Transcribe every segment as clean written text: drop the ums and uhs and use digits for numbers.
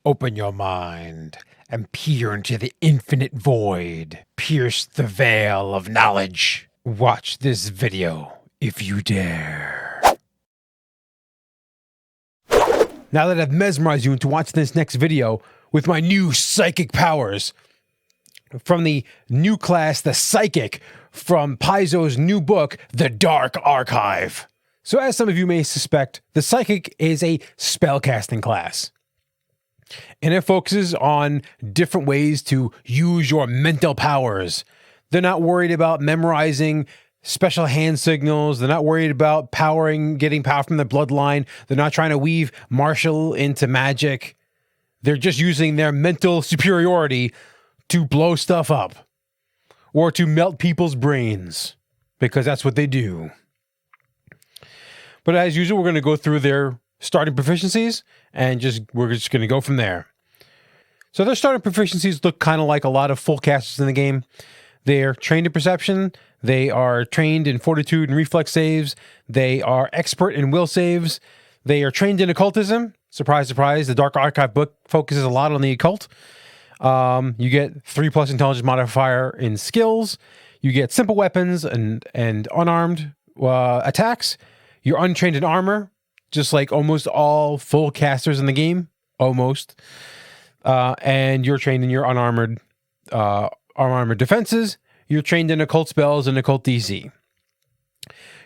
Open your mind and peer into the infinite void. Pierce the veil of knowledge. Watch this video if you dare. Now that I've mesmerized you into watching this next video with my new psychic powers from the new class, the Psychic, from Paizo's new book, The Dark Archive. So as some of you may suspect, the Psychic is a spellcasting class. And it focuses on different ways to use your mental powers. They're not worried about memorizing special hand signals. They're not worried about getting power from the bloodline. They're not trying to weave martial into magic. They're just using their mental superiority to blow stuff up or to melt people's brains, because that's what they do. But as usual, we're going to go through their starting proficiencies and we're just going to go from there. So their starting proficiencies look kind of like a lot of full casters in the game. They're trained in perception. They are trained in fortitude and reflex saves. They are expert in will saves. They are trained in occultism. Surprise, surprise. The Dark Archive book focuses a lot on the occult. You get 3+ intelligence modifier in skills. You get simple weapons and unarmed attacks. You're untrained in armor, just like almost all full casters in the game, almost. And you're trained in your unarmored defenses. You're trained in occult spells and occult DC.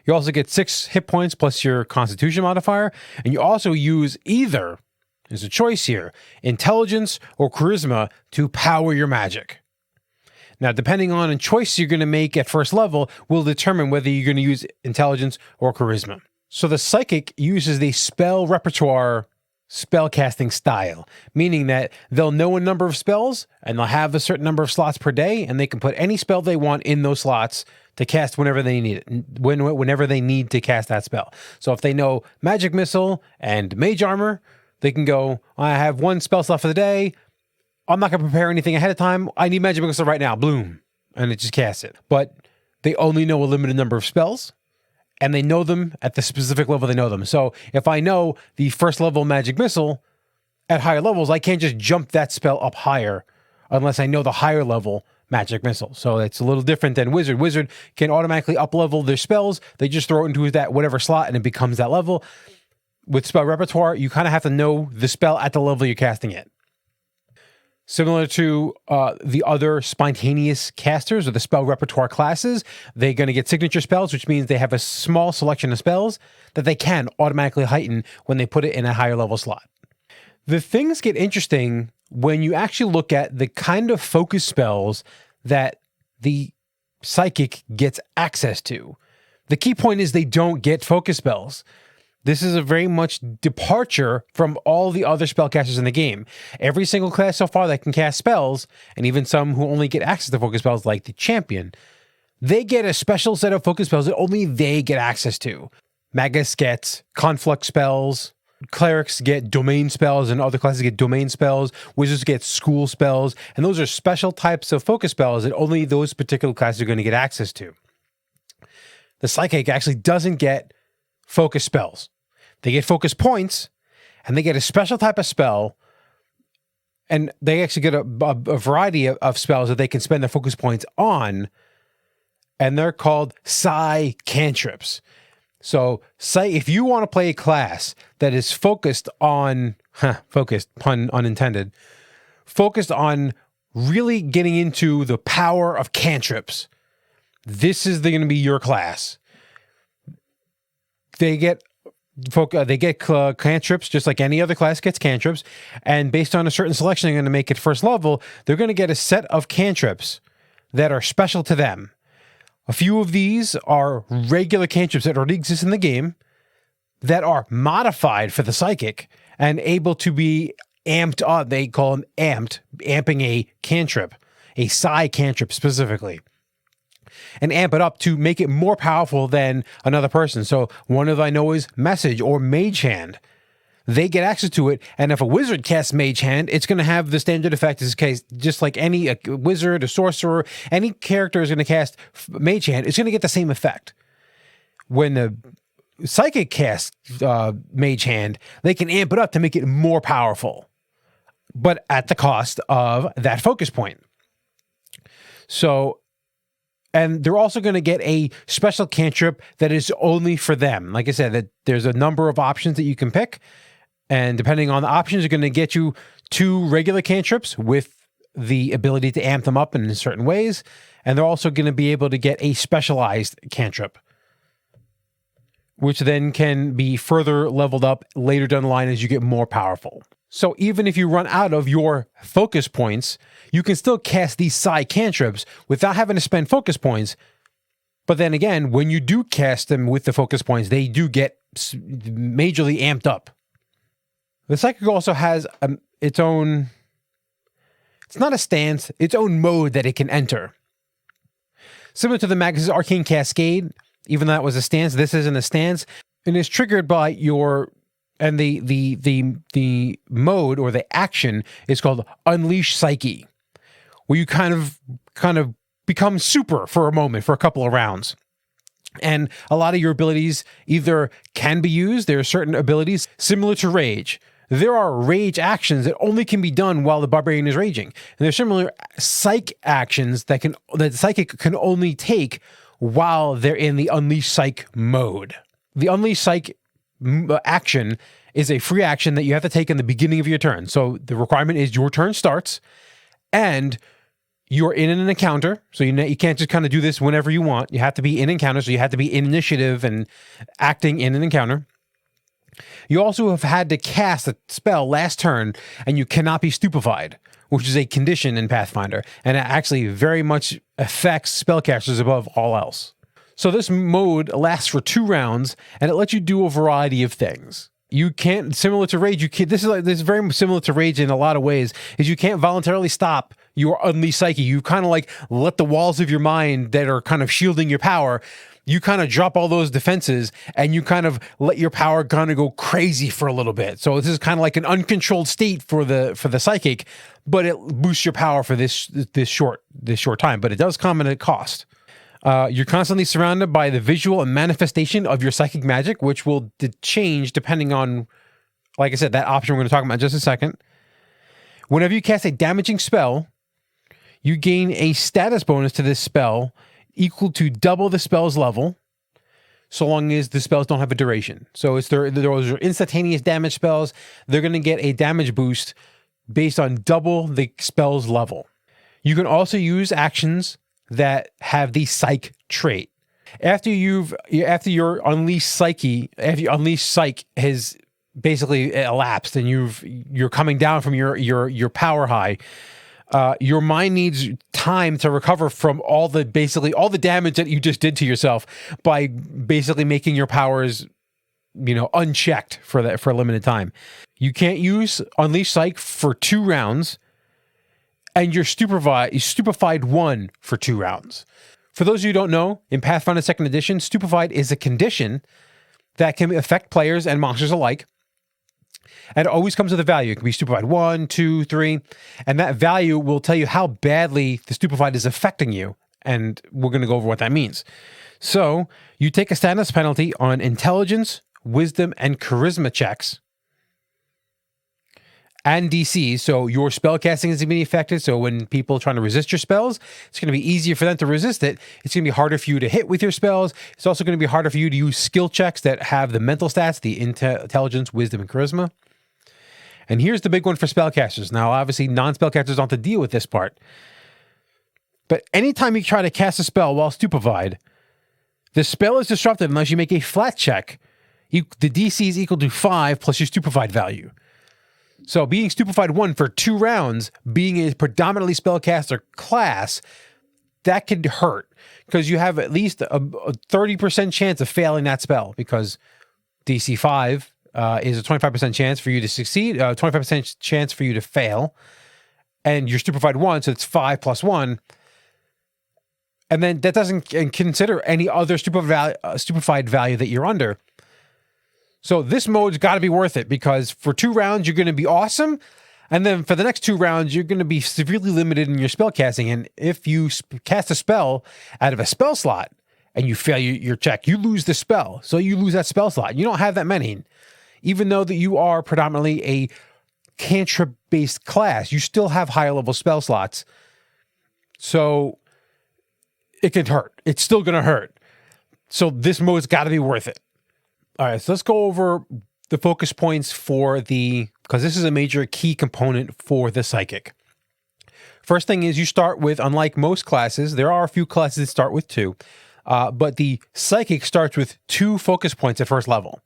You also get 6 hit points plus your constitution modifier, and you also use either, there's a choice here, intelligence or charisma to power your magic. Now, depending on a choice you're going to make at first level will determine whether you're going to use intelligence or charisma. So the Psychic uses the spell repertoire spellcasting style, meaning that they'll know a number of spells and they'll have a certain number of slots per day, and they can put any spell they want in those slots to cast whenever they need it, whenever they need to cast that spell. So if they know Magic Missile and Mage Armor, they can go, I have 1 spell slot for the day. I'm not going to prepare anything ahead of time. I need Magic Missile right now. Bloom. And it just casts it. But they only know a limited number of spells, and they know them at the specific level they know them. So if I know the first level Magic Missile at higher levels, I can't just jump that spell up higher unless I know the higher level Magic Missile. So it's a little different than Wizard. Wizard can automatically up-level their spells. They just throw it into that whatever slot and it becomes that level. With spell repertoire, you kind of have to know the spell at the level you're casting it. Similar to the other spontaneous casters or the spell repertoire classes, they're going to get signature spells, which means they have a small selection of spells that they can automatically heighten when they put it in a higher level slot. The things get interesting when you actually look at the kind of focus spells that the Psychic gets access to. The key point is they don't get focus spells. This is a very much departure from all the other spellcasters in the game. Every single class so far that can cast spells, and even some who only get access to focus spells like the Champion, they get a special set of focus spells that only they get access to. Magus gets conflict spells, clerics get domain spells, and other classes get domain spells, wizards get school spells, and those are special types of focus spells that only those particular classes are going to get access to. The Psychic actually doesn't get focus spells. They get focus points, and they get a special type of spell, and they actually get a variety of spells that they can spend their focus points on, and they're called cantrips. So, if you want to play a class that is focused on, focused, pun unintended, focused on really getting into the power of cantrips, this is going to be your class. They get cantrips just like any other class gets cantrips, and based on a certain selection they're going to make at first level, they're going to get a set of cantrips that are special to them. A few of these are regular cantrips that already exist in the game that are modified for the Psychic and able to be amped up. They call them amping a cantrip, a cantrip specifically, and amp it up to make it more powerful than another person. So one of I know is Message or Mage Hand. They get access to it, and if a wizard casts Mage Hand, it's going to have the standard effect in this case, just like any wizard, a sorcerer, any character is going to cast Mage Hand, it's going to get the same effect. When the Psychic casts Mage Hand, they can amp it up to make it more powerful. but at the cost of that focus point. So, and they're also going to get a special cantrip that is only for them. Like I said, that there's a number of options that you can pick, and depending on the options, you're going to get you 2 regular cantrips with the ability to amp them up in certain ways, and they're also going to be able to get a specialized cantrip, which then can be further leveled up later down the line as you get more powerful. So even if you run out of your focus points, you can still cast these side cantrips without having to spend focus points. But then again, when you do cast them with the focus points, they do get majorly amped up. The Psychic also has its own, it's not a stance, its own mode that it can enter. Similar to the Magus' Arcane Cascade, even though that was a stance, this isn't a stance, and is triggered by your, and the mode or the action is called Unleash Psyche, where you kind of become super for a moment, for a couple of rounds. And a lot of your abilities either can be used, there are certain abilities similar to Rage. There are rage actions that only can be done while the barbarian is raging. And there's similar psych actions that the psychic can only take while they're in the Unleash Psych mode. The Unleash Psych action is a free action that you have to take in the beginning of your turn. So the requirement is your turn starts and you're in an encounter. So you can't just kind of do this whenever you want. You have to be in encounter. So you have to be in initiative and acting in an encounter. You also have had to cast a spell last turn, and you cannot be stupefied, which is a condition in Pathfinder, and it actually very much affects spellcasters above all else. So this mode lasts for 2 rounds, and it lets you do a variety of things. You can't, similar to Rage, this is very similar to Rage in a lot of ways, is you can't voluntarily stop your Unleashed Psyche. You kind of like let the walls of your mind that are kind of shielding your power, you kind of drop all those defenses and you kind of let your power kind of go crazy for a little bit. So this is kind of like an uncontrolled state for the psychic, but it boosts your power for this short time. But it does come at a cost. You're constantly surrounded by the visual and manifestation of your psychic magic, which will change depending on, like I said, that option we're going to talk about in just a second. Whenever you cast a damaging spell, you gain a status bonus to this spell equal to double the spell's level, so long as the spells don't have a duration. So those are instantaneous damage spells. They're going to get a damage boost based on double the spell's level. You can also use actions that have the Psych trait. After your Unleashed Psyche, after your Unleashed Psych has basically elapsed and you're coming down from your power high, your mind needs time to recover from all the damage that you just did to yourself by basically making your powers, unchecked for a limited time. You can't use Unleash Psych for 2 rounds, and you're stupefied 1 for 2 rounds. For those of you who don't know, in Pathfinder Second Edition, stupefied is a condition that can affect players and monsters alike. And it always comes with a value. It can be stupefied 1, 2, 3. And that value will tell you how badly the stupefied is affecting you. And we're going to go over what that means. So you take a status penalty on intelligence, wisdom, and charisma checks. And DCs. So your spell casting is going to be affected. So when people are trying to resist your spells, it's going to be easier for them to resist it. It's going to be harder for you to hit with your spells. It's also going to be harder for you to use skill checks that have the mental stats, the intelligence, wisdom, and charisma. And here's the big one for spellcasters. Now, obviously, non-spellcasters don't have to deal with this part. But anytime you try to cast a spell while stupefied, the spell is disrupted unless you make a flat check. The DC is equal to 5 plus your stupefied value. So being stupefied 1 for 2 rounds, being a predominantly spellcaster class, that could hurt. Because you have at least a 30% chance of failing that spell. Because DC 5... is a 25% chance for you to succeed, 25% chance for you to fail, and you're stupefied 1, so it's 5 plus 1, and then that doesn't consider any other stupefied value that you're under. So this mode's got to be worth it, because for 2 rounds you're going to be awesome, and then for the next 2 rounds you're going to be severely limited in your spell casting, and if you cast a spell out of a spell slot and you fail your check, you lose the spell, so you lose that spell slot. You don't have that many. Even though that you are predominantly a cantrip-based class. You still have higher level spell slots. So it can hurt. It's still going to hurt. So this mode's got to be worth it. All right, so let's go over the focus points for because this is a major key component for the psychic. First thing is you start with, unlike most classes, there are a few classes that start with 2, but the psychic starts with 2 focus points at first level,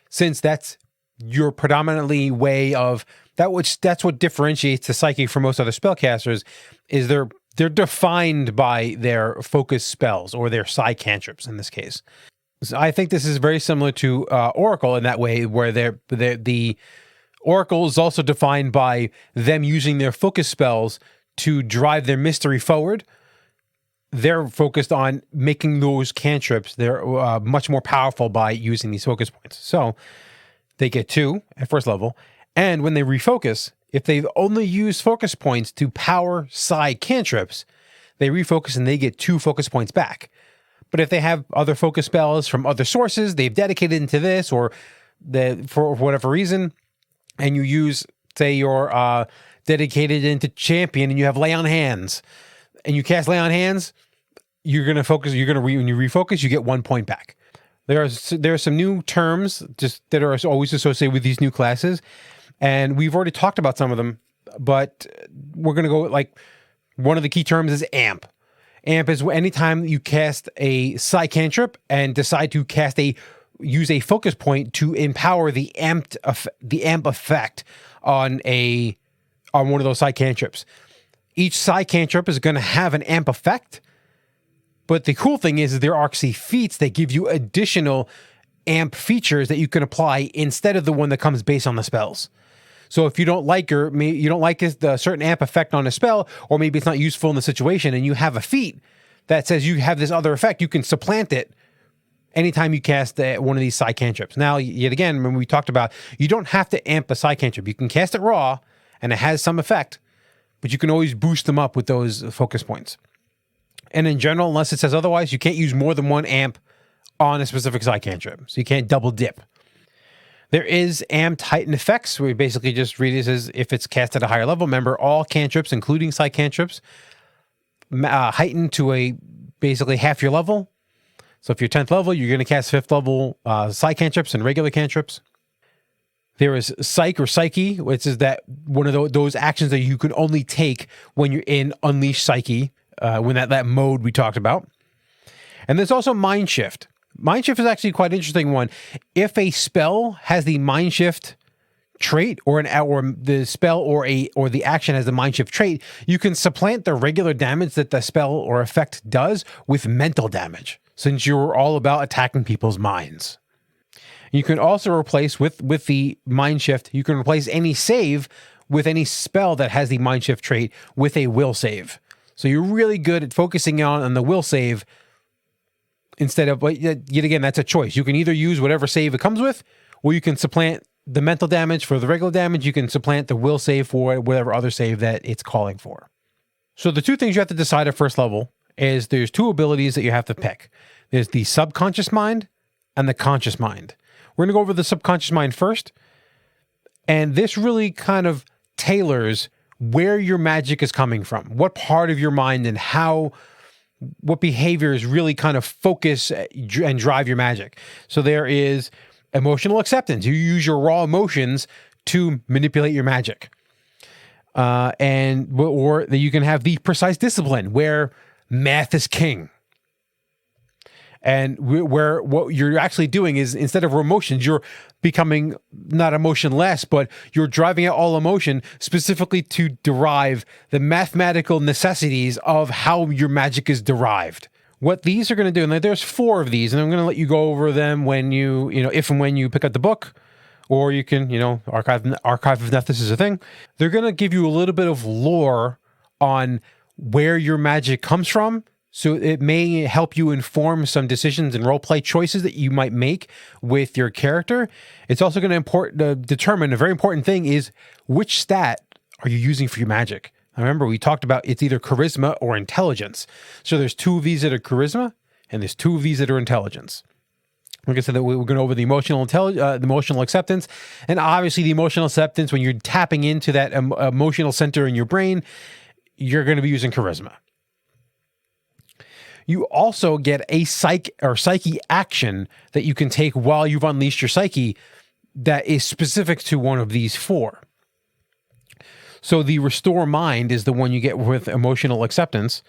since that's your predominantly way of that's what differentiates the psychic from most other spellcasters. Is they're defined by their focus spells or their psi cantrips in this case. So I think this is very similar to Oracle in that way, where the Oracle is also defined by them using their focus spells to drive their mystery forward. They're focused on making those cantrips. They're much more powerful by using these focus points. So they get 2 at first level. And when they refocus, if they've only used focus points to power psi cantrips, they refocus and they get 2 focus points back. But if they have other focus spells from other sources, they've dedicated into this, or for whatever reason, and you use, say, your dedicated into champion, and you have lay on hands, and you cast lay on hands, you're going to focus. When you refocus, you get 1 point back. There are some new terms just that are always associated with these new classes, and we've already talked about some of them, but we're going to go like one of the key terms is amp. Amp is anytime you cast a psi cantrip and decide to use a focus point to empower the amp effect on one of those psi cantrips. Each psi cantrip is going to have an amp effect, but the cool thing is there are actually feats that give you additional amp features that you can apply instead of the one that comes based on the spells. So if you don't like the certain amp effect on a spell, or maybe it's not useful in the situation, and you have a feat that says you have this other effect, you can supplant it anytime you cast one of these psi cantrips. Now, yet again, when we talked about, you don't have to amp a psi cantrip. You can cast it raw, and it has some effect, but you can always boost them up with those focus points. And in general, unless it says otherwise, you can't use more than 1 amp on a specific psi cantrip. So you can't double dip. There is amped heightened effects. We basically just read it as if it's cast at a higher level. Remember, all cantrips, including psi cantrips, heightened to basically half your level. So if you're 10th level, you're going to cast 5th level psi cantrips and regular cantrips. There is psych or psyche, which is that one of those actions that you can only take when you're in Unleash Psyche, when that mode we talked about. And there's also mind shift. Mind shift is actually quite an interesting one. If a spell has the mind shift trait, or the spell or the action has the mind shift trait, you can supplant the regular damage that the spell or effect does with mental damage, since you're all about attacking people's minds. You can also replace with the mind shift. You can replace any save with any spell that has the mind shift trait with a will save. So you're really good at focusing on the will save. Instead of, yet again, that's a choice. You can either use whatever save it comes with, or you can supplant the mental damage for the regular damage. You can supplant the will save for whatever other save that it's calling for. So the 2 things you have to decide at first level is there's 2 abilities that you have to pick. There's the subconscious mind and the conscious mind. We're going to go over the subconscious mind first. And this really kind of tailors where your magic is coming from, what part of your mind and what behaviors really kind of focus and drive your magic. So there is emotional acceptance. You use your raw emotions to manipulate your magic. Or that you can have the precise discipline where math is king. And where what you're actually doing is, instead of emotions, you're becoming not emotionless, but you're driving out all emotion specifically to derive the mathematical necessities of how your magic is derived. What these are going to do, and there's 4 of these, and I'm going to let you go over them when if and when you pick up the book, or you can, archive if this is a thing. They're going to give you a little bit of lore on where your magic comes from. So it may help you inform some decisions and roleplay choices that you might make with your character. It's also going to determine, a very important thing is, which stat are you using for your magic? Now remember, we talked about it's either charisma or intelligence. So there's 2 of these that are charisma, and there's 2 of these that are intelligence. Like I said, that we're going over the the emotional acceptance, and obviously the emotional acceptance. When you're tapping into that emotional center in your brain, you're going to be using charisma. You also get a psyche action that you can take while you've unleashed your psyche that is specific to one of these four. So the restore mind is the one you get with emotional acceptance.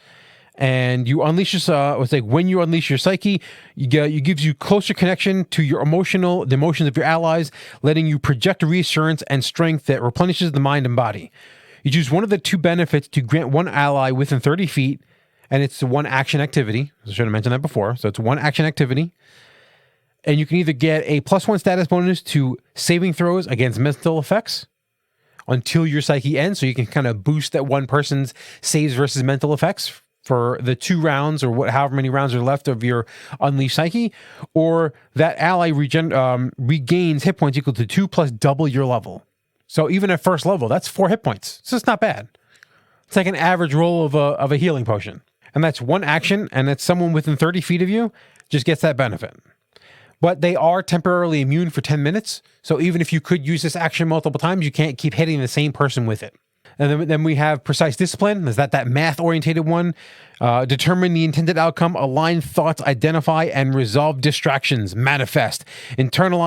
And you unleash it's like when you unleash your psyche, it gives you closer connection to the emotions of your allies, letting you project reassurance and strength that replenishes the mind and body. You choose one of the two benefits to grant one ally within 30 feet, and it's one action activity. I should have mentioned that before. So it's one action activity. And you can either get a +1 status bonus to saving throws against mental effects until your psyche ends, so you can kind of boost that one person's saves versus mental effects for the 2 rounds or however many rounds are left of your unleashed psyche, or that ally regains hit points equal to 2 plus double your level. So even at first level, that's 4 hit points. So it's not bad. It's like an average roll of a healing potion. And that's one action, and it's someone within 30 feet of you just gets that benefit. But they are temporarily immune for 10 minutes. So even if you could use this action multiple times, you can't keep hitting the same person with it. And then we have precise discipline. Is that math-orientated one? Determine the intended outcome, align thoughts, identify and resolve distractions, manifest. Intentional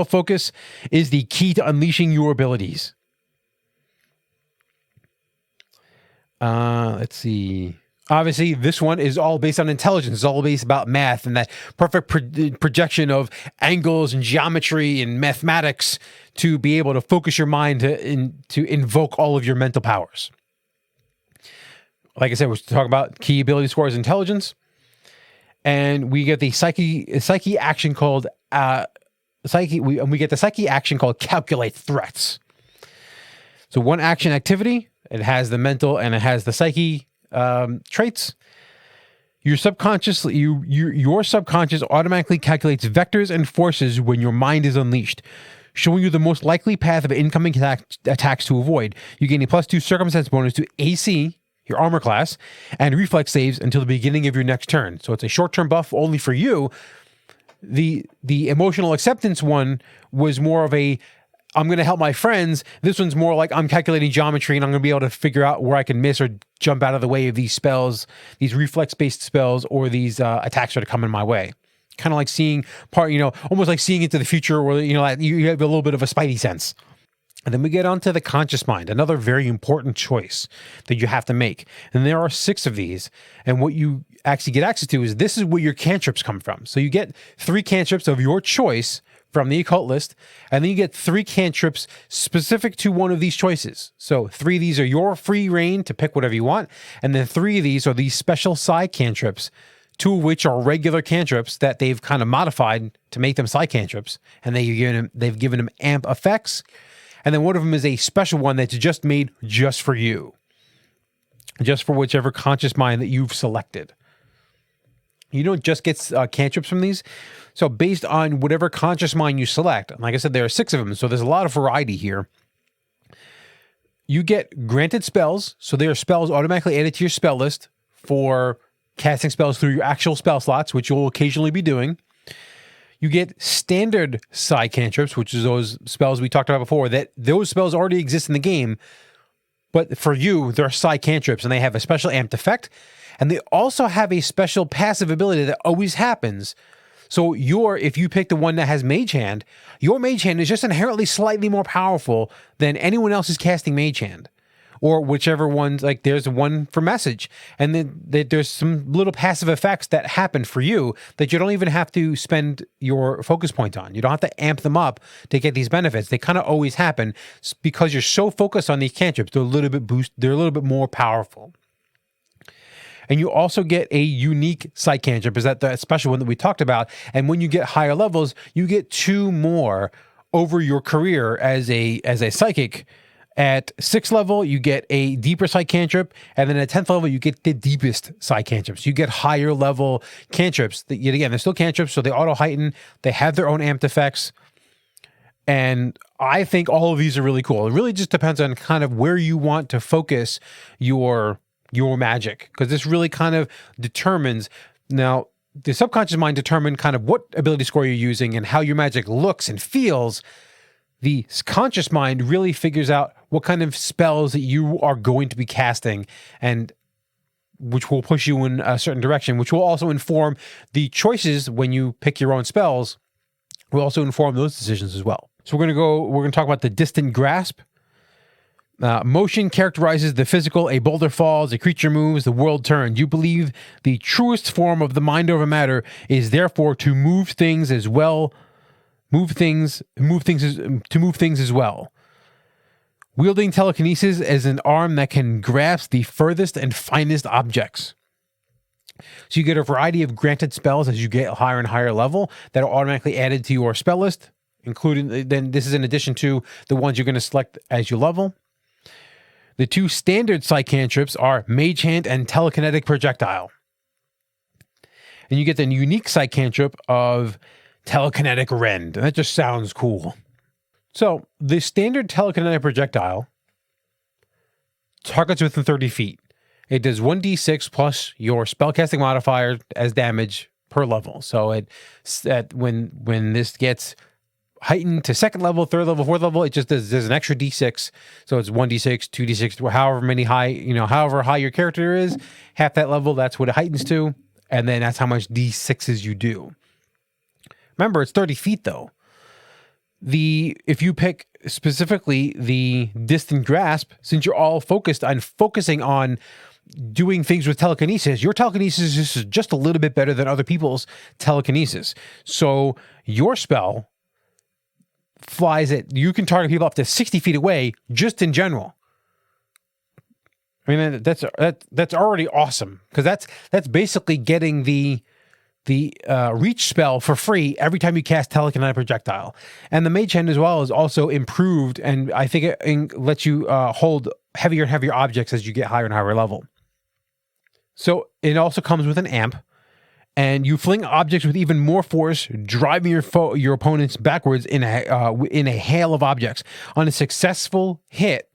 focus is the key to unleashing your abilities. Let's see. Obviously, this one is all based on intelligence. It's all based about math and that perfect projection of angles and geometry and mathematics to be able to focus your mind to invoke all of your mental powers. Like I said, we're talking about key ability scores, intelligence, and we get the psyche action called we get the psyche action called calculate threats. So one action activity. It has the mental and it has the psyche traits. Your subconscious automatically calculates vectors and forces when your mind is unleashed, showing you the most likely path of incoming attacks to avoid. You gain a +2 circumstance bonus to AC, your armor class, and reflex saves until the beginning of your next turn. So it's a short-term buff only for you. The emotional acceptance one was more of a I'm going to help my friends. This one's more like I'm calculating geometry and I'm going to be able to figure out where I can miss or jump out of the way of these spells, these reflex-based spells, or these attacks that are coming my way. Kind of like seeing almost like seeing into the future, or you have a little bit of a spidey sense. And then we get onto the conscious mind, another very important choice that you have to make. And there are 6 of these. And what you actually get access to is this is where your cantrips come from. So you get 3 cantrips of your choice from the occult list, and then you get 3 cantrips specific to one of these choices. So 3 of these are your free reign to pick whatever you want, and then 3 of these are these special psi cantrips, 2 of which are regular cantrips that they've kind of modified to make them psi cantrips, and they've given them amp effects, and then one of them is a special one that's just made just for you, just for whichever conscious mind that you've selected. You don't just get cantrips from these. So based on whatever conscious mind you select, and like I said, there are 6 of them, so there's a lot of variety here. You get granted spells, so there are spells automatically added to your spell list for casting spells through your actual spell slots, which you'll occasionally be doing. You get standard psi cantrips, which is those spells we talked about before, that those spells already exist in the game, but for you, they're psi cantrips, and they have a special amped effect, and they also have a special passive ability that always happens. So if you pick the one that has Mage Hand, your Mage Hand is just inherently slightly more powerful than anyone else's casting Mage Hand. Or whichever ones, like there's one for Message. And then there's some little passive effects that happen for you that you don't even have to spend your focus point on. You don't have to amp them up to get these benefits. They kind of always happen because you're so focused on these cantrips. They're a little bit more powerful. And you also get a unique psych cantrip, is that special one that we talked about. And when you get higher levels, you get 2 more over your career as a psychic. At 6th level, you get a deeper psych cantrip, and then at 10th level, you get the deepest psych cantrips. You get higher level cantrips. Yet again, they're still cantrips, so they auto heighten. They have their own amped effects. And I think all of these are really cool. It really just depends on kind of where you want to focus your magic, because this really kind of determines. Now, the subconscious mind determine kind of what ability score you're using and how your magic looks and feels, the conscious mind really figures out what kind of spells that you are going to be casting, and which will push you in a certain direction, which will also inform the choices when you pick your own spells, will also inform those decisions as well. So we're going to talk about the distant grasp. Motion characterizes the physical. A boulder falls, a creature moves, the world turns. You believe the truest form of the mind over matter is therefore to move things as well. Move things as well. Wielding telekinesis as an arm that can grasp the furthest and finest objects. So you get a variety of granted spells as you get higher and higher level that are automatically added to your spell list, including, then this is in addition to the ones you're going to select as you level. The two standard psych cantrips are Mage Hand and Telekinetic Projectile. And you get the unique psych cantrip of Telekinetic Rend. And that just sounds cool. So the standard Telekinetic Projectile targets within 30 feet. It does 1d6 plus your spellcasting modifier as damage per level. So when this gets heightened to second level, third level, fourth level, it just does an extra d6. So it's 1d6, 2d6, however high your character is, half that level, that's what it heightens to. And then that's how much d6s you do. Remember, it's 30 feet though. If you pick specifically the distant grasp, since you're all focusing on doing things with telekinesis, your telekinesis is just a little bit better than other people's telekinesis. So your spell you can target people up to 60 feet away just in general. I mean, that's already awesome, because that's basically getting the reach spell for free every time you cast Telekinetic Projectile. And the Mage Hand as well is also improved, and I think it lets you hold heavier and heavier objects as you get higher and higher level. So it also comes with an amp, and you fling objects with even more force, driving your opponents backwards in a hail of objects. On a successful hit,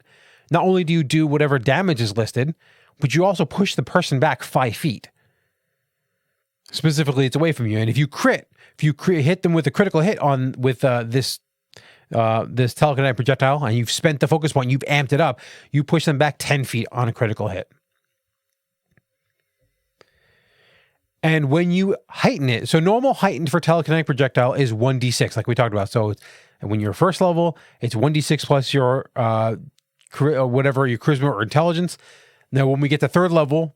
not only do you do whatever damage is listed, but you also push the person back 5 feet. Specifically, it's away from you. And if you hit them with a critical hit with this telekinetic projectile, and you've spent the focus point, you've amped it up, you push them back 10 feet on a critical hit. And when you heighten it, so normal heightened for telekinetic projectile is 1d6, like we talked about. So when you're first level, it's 1d6 plus your whatever your charisma or intelligence. Now, when we get to third level,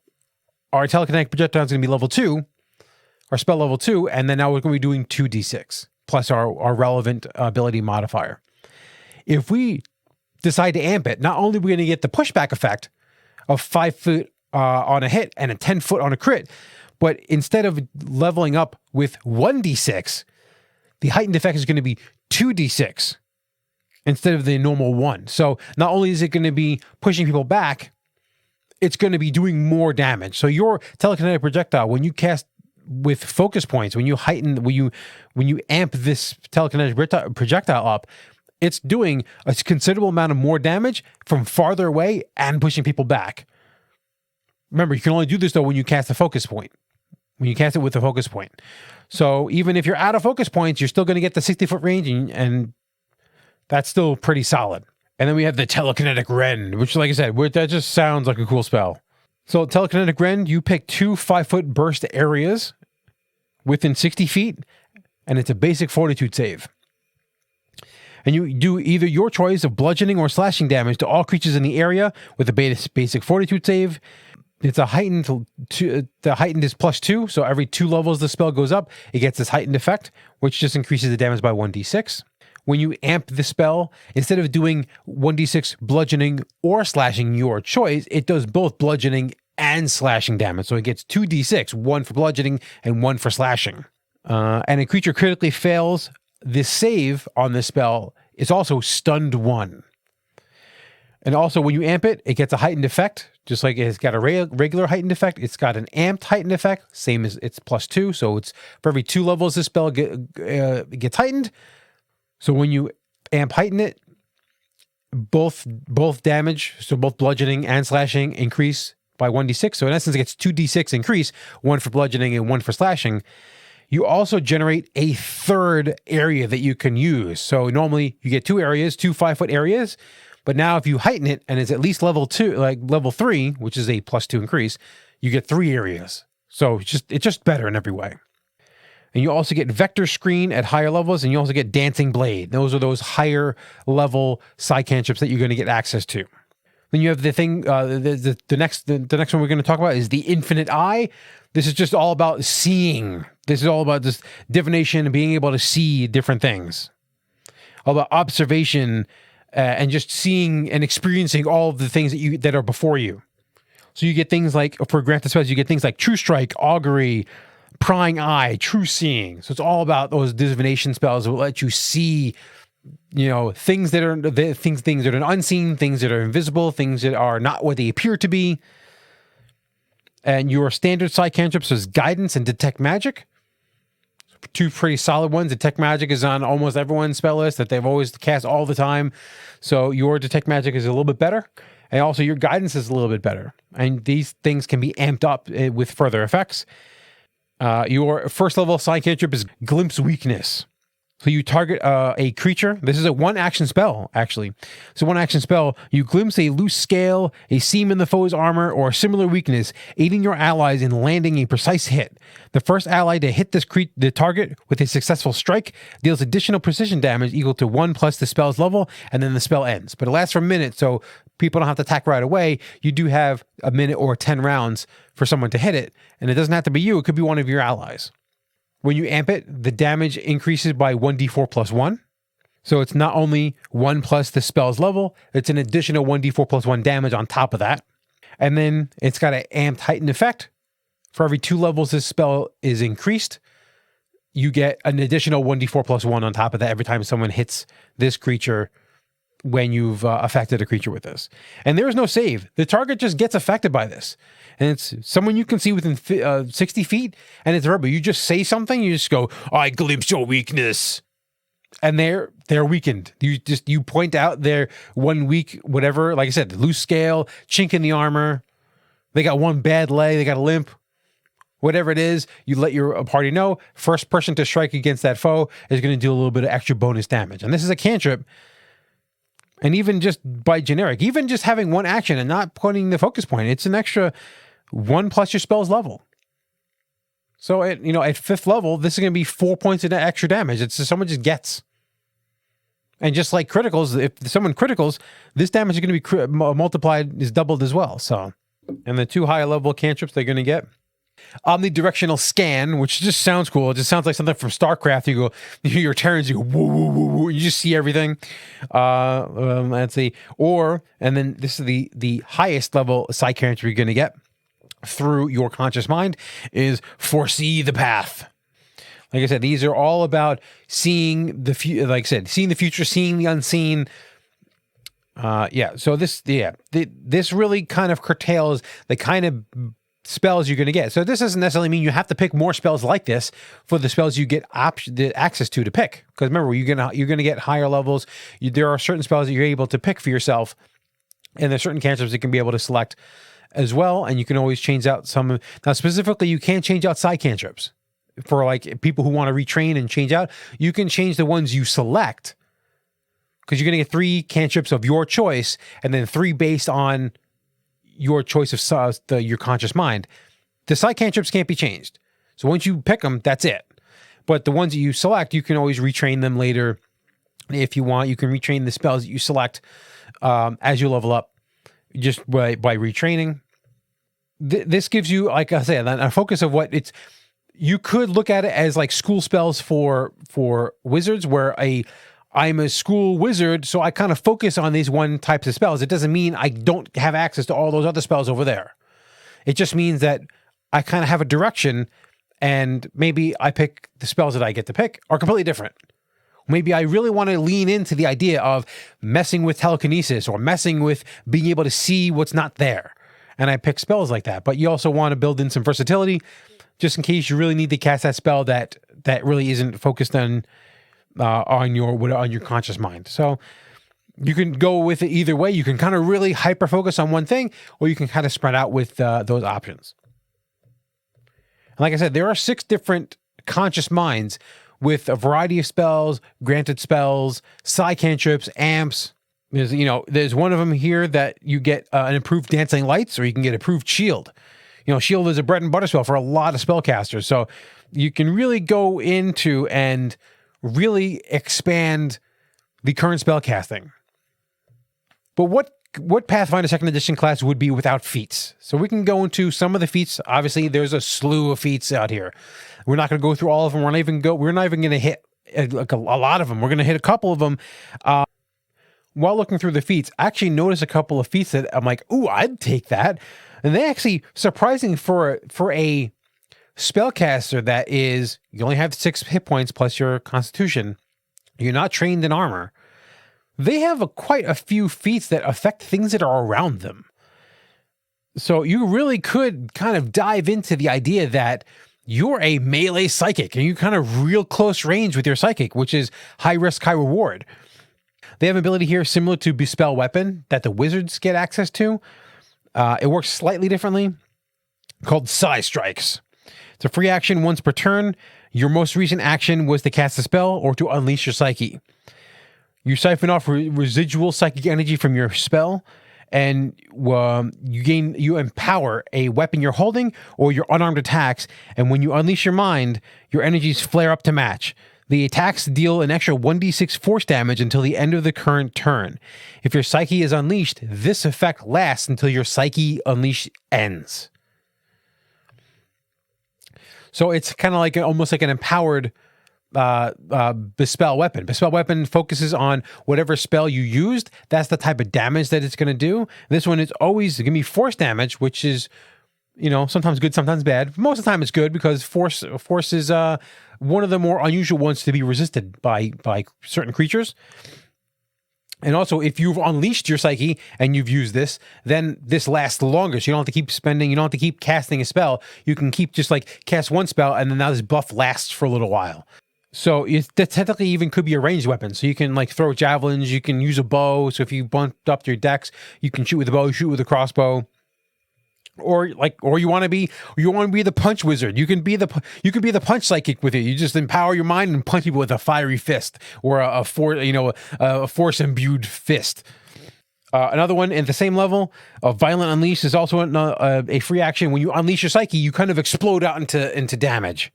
our telekinetic projectile is going to be level 2. Our spell level 2, and then now we're going to be doing 2d6 plus our relevant ability modifier. If we decide to amp it, not only are we going to get the pushback effect of 5 foot on a hit and a 10 foot on a crit, but instead of leveling up with 1d6, the heightened effect is going to be 2d6 instead of the normal 1. So not only is it going to be pushing people back, it's going to be doing more damage. So your telekinetic projectile, when you cast with focus points, when you amp this telekinetic projectile up, it's doing a considerable amount of more damage from farther away and pushing people back. Remember, you can only do this though when you cast a focus point. When you cast it with a focus point. So even if you're out of focus points, you're still going to get the 60-foot range, and that's still pretty solid. And then we have the Telekinetic Rend, which, like I said, that just sounds like a cool spell. So Telekinetic Rend, you pick 2 5-foot burst areas within 60 feet, and it's a basic fortitude save. And you do either your choice of bludgeoning or slashing damage to all creatures in the area with a basic fortitude save. It's a heightened, the heightened is +2, so every 2 levels the spell goes up, it gets this heightened effect, which just increases the damage by 1d6. When you amp the spell, instead of doing 1d6 bludgeoning or slashing, your choice, it does both bludgeoning and slashing damage. So it gets 2d6, 1 for bludgeoning and 1 for slashing. And a creature critically fails this save on this spell, it's also stunned 1. And also when you amp it, it gets a heightened effect. Just like it's got a regular heightened effect, it's got an amped heightened effect, same as it's +2. So it's for every 2 levels this spell gets heightened. So when you amp heighten it, both damage, so both bludgeoning and slashing, increase by 1d6. So in essence, it gets 2d6 increase, 1 for bludgeoning and 1 for slashing. You also generate a third area that you can use. So normally you get 2 areas, 2 5-foot areas. But now if you heighten it and it's at least level 2, like level 3, which is a +2 increase, you get 3 areas. So it's just better in every way. And you also get Vector Screen at higher levels, and you also get Dancing Blade. Those are those higher level psych cantrips that you're going to get access to. Then you have the thing, the next one we're going to talk about is the Infinite Eye. This is just all about seeing. This is all about this divination and being able to see different things. All about observation and just seeing and experiencing all of the things that are before you. So you get things like, for granted spells, you get things like True Strike, Augury, Prying Eye, True Seeing. So it's all about those divination spells that will let you see, things that are unseen, things that are invisible, things that are not what they appear to be. And your standard psych cantrips is Guidance and Detect Magic. 2 pretty solid ones. Detect Magic is on almost everyone's spell list that they've always cast all the time. So your Detect Magic is a little bit better. And also your Guidance is a little bit better. And these things can be amped up with further effects. Your first level psych cantrip is Glimpse Weakness. So you target a creature. This is a 1-action spell, actually. So 1-action spell, you glimpse a loose scale, a seam in the foe's armor, or a similar weakness, aiding your allies in landing a precise hit. The first ally to hit the target with a successful strike deals additional precision damage equal to 1 plus the spell's level, and then the spell ends. But it lasts for a minute, so people don't have to attack right away. You do have a minute or 10 rounds for someone to hit it, and it doesn't have to be you. It could be one of your allies. When you amp it, the damage increases by 1d4 plus 1. So it's not only 1 plus the spell's level, it's an additional 1d4 plus 1 damage on top of that. And then it's got an amped heightened effect. For every 2 levels this spell is increased, you get an additional 1d4 plus 1 on top of that every time someone hits this creature when you've affected a creature with this. And there is no save. The target just gets affected by this. And it's someone you can see within 60 feet, and it's verbal. You just say something, you just go, I glimpse your weakness. And they're weakened. You point out their 1 weak, whatever, like I said, loose scale, chink in the armor. They got 1 bad leg, they got a limp. Whatever it is, you let your party know. First person to strike against that foe is going to do a little bit of extra bonus damage. And this is a cantrip. And even just by generic, even just having 1 action and not putting the focus point, it's an extra 1 plus your spell's level. So at 5th level, this is going to be 4 points of extra damage. It's just, someone just gets. And just like criticals, if someone criticals, this damage is going to be multiplied, is doubled as well. So, and the 2 higher level cantrips they're going to get. Omnidirectional Scan, which just sounds cool. It just sounds like something from StarCraft. You go, your Terrans, you go, woo, woo, woo, woo. You just see everything. Let's see. And then this is the highest level psych cantrip you're going to get through your conscious mind is Foresee the Path. Like I said, these are all about seeing the future. Like I said, seeing the future, seeing the unseen. So this really kind of curtails the kind of spells you're going to get. So this doesn't necessarily mean you have to pick more spells like this for the spells you get access to pick. Because remember, you're going to get higher levels. There are certain spells that you're able to pick for yourself, and there's certain cantrips that can be able to select as well. And you can always change out some. Now, specifically, you can't change out side cantrips for like people who want to retrain and change out. You can change the ones you select because you're going to get 3 cantrips of your choice, and then 3 based on your choice of your conscious mind. The side cantrips can't be changed. So once you pick them, that's it. But the ones that you select, you can always retrain them later if you want. You can retrain the spells that you select as you level up just by retraining. This gives you, like I said, a focus of what it's. You could look at it as like school spells for wizards, where I'm a school wizard, so I kind of focus on these one types of spells. It doesn't mean I don't have access to all those other spells over there. It just means that I kind of have a direction, and maybe I pick the spells that I get to pick are completely different. Maybe I really want to lean into the idea of messing with telekinesis or messing with being able to see what's not there. And I pick spells like that. But you also want to build in some versatility just in case you really need to cast that spell that really isn't focused on your conscious mind. So you can go with it either way. You can kind of really hyper focus on one thing, or you can kind of spread out with those options. And like I said, there are 6 different conscious minds with a variety of spells, granted spells, psy cantrips, amps. There's one of them here that you get an improved dancing lights, or you can get improved shield. Shield is a bread and butter spell for a lot of spellcasters. So you can really go into and really expand the current spell casting. But what Pathfinder Second Edition class would be without feats? So we can go into some of the feats. Obviously, there's a slew of feats out here. We're not going to go through all of them. We're not even going to hit like a lot of them. We're going to hit a couple of them. While looking through the feats, I actually noticed a couple of feats that I'm like, ooh, I'd take that. And they actually, surprising for a spellcaster that is, you only have 6 hit points plus your constitution. You're not trained in armor. They have quite a few feats that affect things that are around them. So you really could kind of dive into the idea that you're a melee psychic and you kind of real close range with your psychic, which is high risk, high reward. They have an ability here similar to Bespell Weapon that the wizards get access to. It works slightly differently, called Psi Strikes. It's a free action once per turn. Your most recent action was to cast a spell or to unleash your psyche. You siphon off residual psychic energy from your spell, and you empower a weapon you're holding or your unarmed attacks, and when you unleash your mind, your energies flare up to match. The attacks deal an extra 1d6 force damage until the end of the current turn. If your psyche is unleashed, this effect lasts until your psyche unleashed ends. So it's kind of like almost like an empowered Bespell Weapon. Bespell Weapon focuses on whatever spell you used. That's the type of damage that it's going to do. This one is always going to be force damage, which is, sometimes good, sometimes bad. Most of the time it's good because force is one of the more unusual ones to be resisted by certain creatures. And also, if you've unleashed your psyche and you've used this, then this lasts longer. So you don't have to keep spending, you don't have to keep casting a spell. You can keep just like cast one spell and then now this buff lasts for a little while. So that technically even could be a ranged weapon. So you can like throw javelins, you can use a bow. So if you bumped up your dex, you can shoot with a bow, shoot with a crossbow. Or you want to be the punch wizard. You can be the punch psychic with it. You just empower your mind and punch people with a fiery fist or a force imbued fist. Another one at the same level, a violent unleash is also a free action. When you unleash your psyche, you kind of explode out into damage.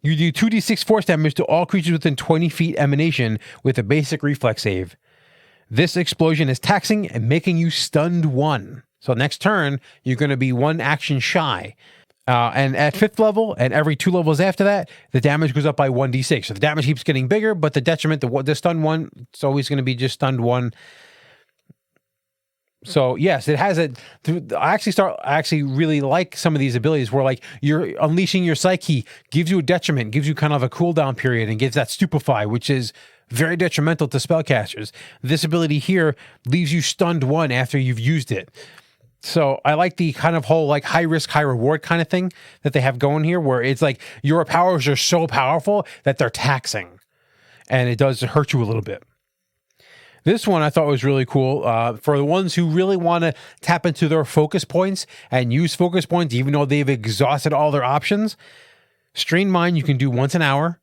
You do 2d6 force damage to all creatures within 20 feet emanation with a basic reflex save. This explosion is taxing and making you stunned 1. So next turn, you're going to be 1 action shy. And at 5th level, and every 2 levels after that, the damage goes up by 1d6. So the damage keeps getting bigger, but the detriment, the stunned 1, it's always going to be just stunned 1. So yes, it has it. I actually really like some of these abilities where like you're unleashing your psyche, gives you a detriment, gives you kind of a cooldown period, and gives that stupefy, which is very detrimental to spellcasters. This ability here leaves you stunned 1 after you've used it. So I like the kind of whole like high risk, high reward kind of thing that they have going here, where it's like your powers are so powerful that they're taxing, and it does hurt you a little bit. This one I thought was really cool for the ones who really want to tap into their focus points and use focus points even though they've exhausted all their options. Strained Mind you can do once an hour,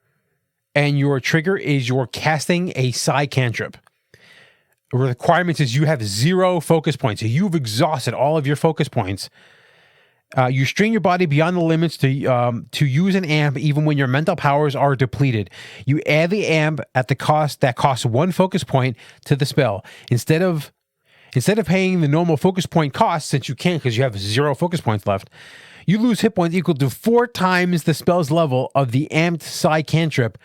and your trigger is you're casting a psi cantrip. The requirement is you have 0 focus points. So you've exhausted all of your focus points. You strain your body beyond the limits to use an amp even when your mental powers are depleted. You add the amp at the cost that costs 1 focus point to the spell. Instead of paying the normal focus point cost, since you can't because you have 0 focus points left, you lose hit points equal to 4 times the spell's level of the amped psi cantrip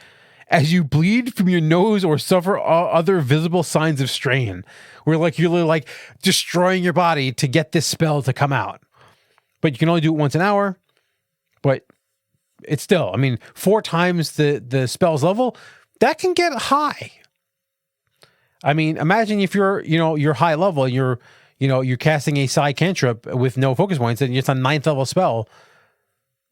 as you bleed from your nose or suffer other visible signs of strain. Where like you're like destroying your body to get this spell to come out. But you can only do it once an hour. But it's still, 4 times the spell's level, that can get high. Imagine if you're high level and you're casting a psi cantrip with no focus points and it's a 9th level spell.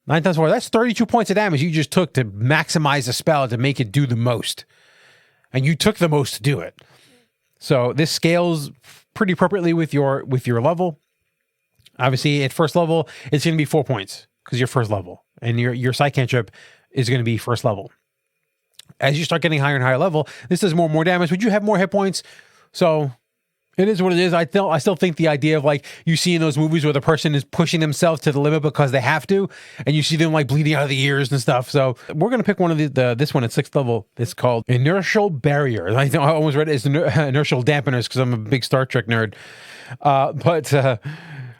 9 times 4, that's 32 points of damage you just took to maximize the spell to make it do the most. And you took the most to do it. So this scales pretty appropriately with your level. Obviously, at first level, it's going to be 4 points because you're first level, and your psych cantrip is going to be first level. As you start getting higher and higher level, this does more and more damage, but you have more hit points, so it is what it is. I still think the idea of like you see in those movies where the person is pushing themselves to the limit because they have to, and you see them like bleeding out of the ears and stuff. So we're gonna pick one of this one at 6th level. It's called Inertial Barrier. I almost read it as Inertial Dampeners because I'm a big Star Trek nerd.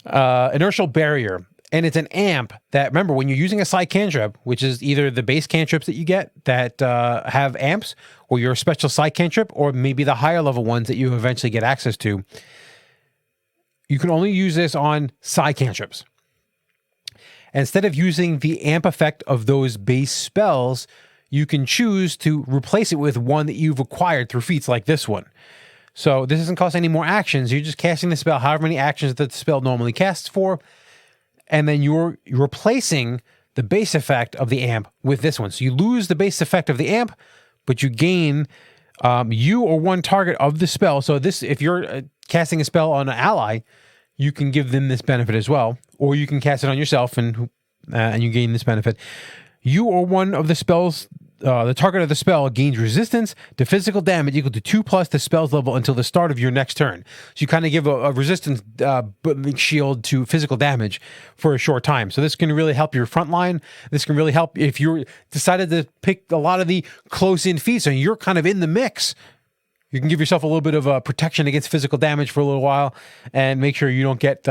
Inertial Barrier. And it's an amp that, remember, when you're using a psych cantrip, which is either the base cantrips that you get that have amps, or your special psych cantrip, or maybe the higher level ones that you eventually get access to, you can only use this on psych cantrips. Instead of using the amp effect of those base spells, you can choose to replace it with one that you've acquired through feats like this one. So this doesn't cost any more actions. You're just casting the spell however many actions that the spell normally casts for, and then you're replacing the base effect of the amp with this one. So you lose the base effect of the amp, but you gain you or one target of the spell. So this, if you're casting a spell on an ally, you can give them this benefit as well, or you can cast it on yourself and you gain this benefit. You or one of the spells, the target of the spell gains resistance to physical damage equal to 2+ the spell's level until the start of your next turn. So you kind of give a resistance shield to physical damage for a short time. So this can really help your front line. This can really help if you decided to pick a lot of the close-in feats and you're kind of in the mix. You can give yourself a little bit of protection against physical damage for a little while and make sure you don't get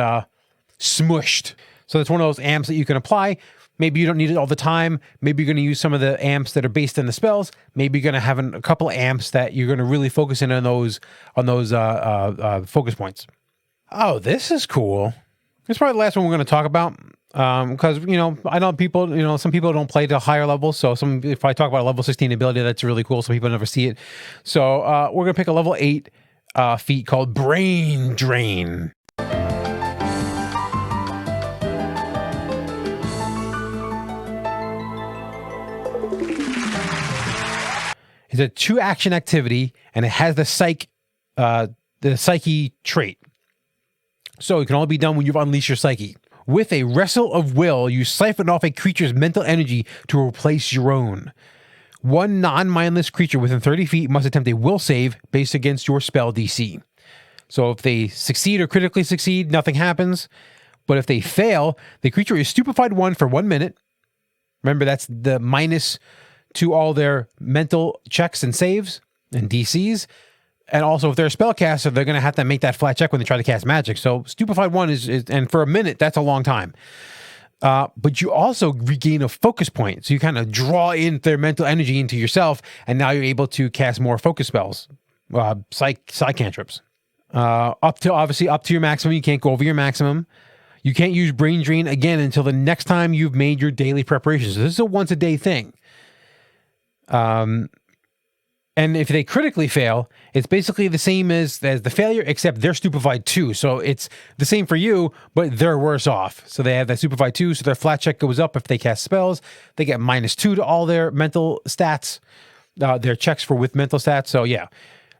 smushed. So that's one of those amps that you can apply. Maybe you don't need it all the time. Maybe you're going to use some of the amps that are based in the spells. Maybe you're going to have a couple of amps that you're going to really focus in on those focus points. Oh, this is cool. It's probably the last one we're going to talk about because, I know people, some people don't play to higher levels. So if I talk about a level 16 ability, that's really cool. Some people never see it. So we're going to pick a level 8 feat called Brain Drain. It's a 2-action activity, and it has the psyche trait. So it can only be done when you've unleashed your psyche. With a wrestle of will, you siphon off a creature's mental energy to replace your own. One non-mindless creature within 30 feet must attempt a will save based against your spell DC. So if they succeed or critically succeed, nothing happens. But if they fail, the creature is stupefied 1 for 1 minute. Remember, that's the minus to all their mental checks and saves and DCs. And also, if they're a spellcaster, they're going to have to make that flat check when they try to cast magic. So stupefied 1 is and for a minute, that's a long time. But you also regain a focus point. So you kind of draw in their mental energy into yourself, and now you're able to cast more focus spells, psych cantrips. Up to your maximum. You can't go over your maximum. You can't use Brain Drain again until the next time you've made your daily preparations. So this is a once-a-day thing. And if they critically fail, it's basically the same as the failure, except they're stupefied 2. So it's the same for you, but they're worse off. So they have that stupefied 2, so their flat check goes up if they cast spells. They get -2 to all their mental stats, their checks with mental stats. So yeah,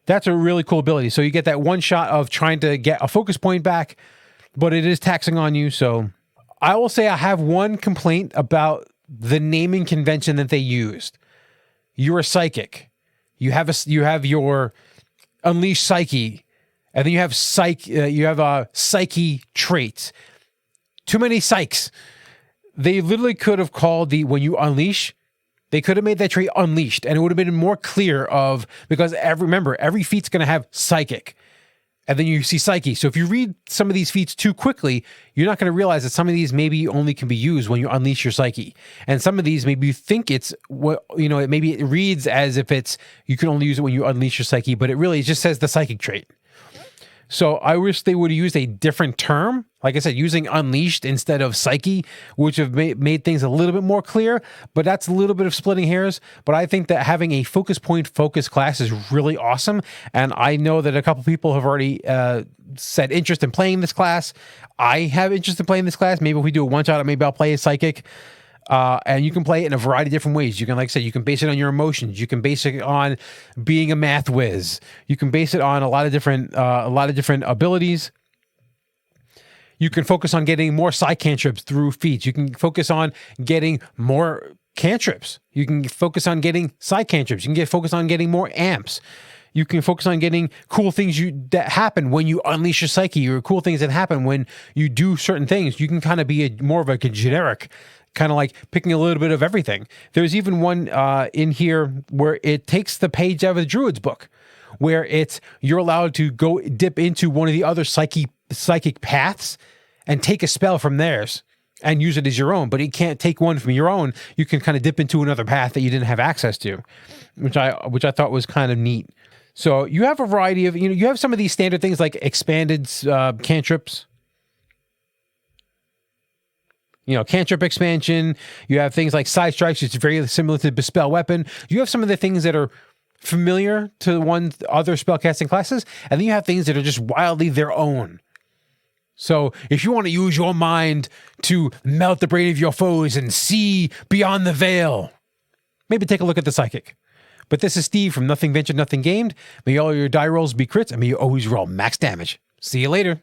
that's a really cool ability. So you get that one shot of trying to get a focus point back, but it is taxing on you. So I will say I have one complaint about the naming convention that they used. You're a psychic. You have your unleashed psyche, and then you have psyche traits. Too many psychs. They literally could have called when you unleash, they could have made that trait unleashed, and it would have been more clear because every feat's going to have psychic. And then you see psyche. So if you read some of these feats too quickly, you're not going to realize that some of these maybe only can be used when you unleash your psyche. And some of these maybe you think maybe it reads as if you can only use it when you unleash your psyche, but it really just says the psychic trait. So I wish they would have used a different term. Like I said, using unleashed instead of psyche, which have made things a little bit more clear, but that's a little bit of splitting hairs. But I think that having a focus class is really awesome. And I know that a couple people have already said interest in playing this class. I have interest in playing this class. Maybe if we do a one-shot, maybe I'll play a psychic. And you can play it in a variety of different ways. You can, like I said, you can base it on your emotions. You can base it on being a math whiz. You can base it on a lot of different abilities. You can focus on getting more psych cantrips through feats. You can focus on getting more cantrips. You can focus on getting psych cantrips. You can focus on getting more amps. You can focus on getting cool things that happen when you unleash your psyche, or cool things that happen when you do certain things. You can kind of be more of a generic, kind of like picking a little bit of everything. There's even one in here where it takes the page out of the Druid's book, where you're allowed to go dip into one of the other psychic paths and take a spell from theirs and use it as your own, but you can't take one from your own. You can kind of dip into another path that you didn't have access to, which I thought was kind of neat. So you have a variety of, you have some of these standard things like expanded cantrips, cantrip expansion. You have things like side strikes, which is very similar to Bespell Weapon. You have some of the things that are familiar to other spellcasting classes, and then you have things that are just wildly their own. So if you want to use your mind to melt the brain of your foes and see beyond the veil, maybe take a look at the Psychic. But this is Steve from Nothing Ventured, Nothing Gained. May all your die rolls be crits, and may you always roll max damage. See you later.